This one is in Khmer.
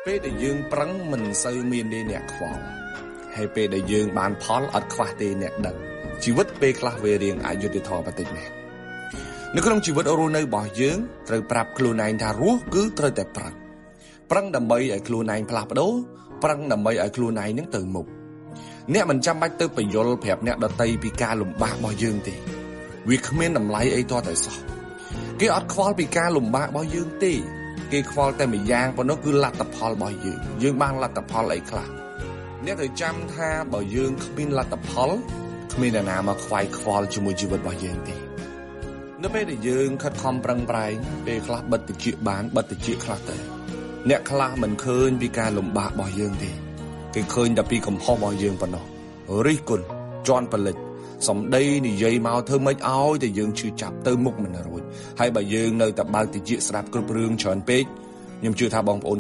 ពេលដែលយើងប្រឹងមិនសូវមានទេអ្នកខ្វល់ហើយពេលដែលយើងបានផលអត់ខ្វះទេអ្នកដឹងជីវិតពេលខ្លះវារៀងអយុត្តិធម៌បន្តិចមែននៅក្នុងជីវិតរស់នៅរបស់យើងត្រូវប្រាប់ខ្លួនឯងថារស់គឺត្រូវតែប្រឹងដើម្បីឲ្យខ្លួនឯងផ្លាស់ប្ដូរប្រឹងដើម្បីឲ្យខ្លួនឯងនឹងទៅមុខអ្នកមិនចាំបាច់ទៅបញ្យល់ប្រាប់អ្នកដទៃពីការលំបាករបស់យើងទេវាគ្មានតម្លៃអីទាល់តែសោះគេអត់ខ្វល់ពីការលំបាករបស់យើងទេគេខ្វល់តែម្យ៉ាងប៉ុណ្ណោះគឺលទ្ធផលរបស់យើងបានលទ្ធផលអីខ្លះអ្នកត្រូវចាំថាបើយើងគ្មានលទ្ធផលគ្មានអ្នកណាមកខ្វាយខ្វល់ជាមួយជីវិតរបស់យើងទេនៅពេលដែលយើងខិតខំប្រឹងប្រែងពេលខ្លះបិទតិចបានបិទតិចខ្លះទៅអ្នកខ្លះមិនឃើញពីការលំបាករបស់យើងទេគេឃើញតែពីកំហុសរបស់យើងប៉ុណ្ណោះរិះគន់ជន់ផលិតសំដីនិយាយមកធ្វើម៉េចឲ្យតែយើងឈឺចាប់ទៅមុខមិនរួចហើយបើយើងនៅតែបើកតិចស្ដាប់គ្រប់រឿងច្រើនពេកខ្ញុំជឿថាបងប្អូន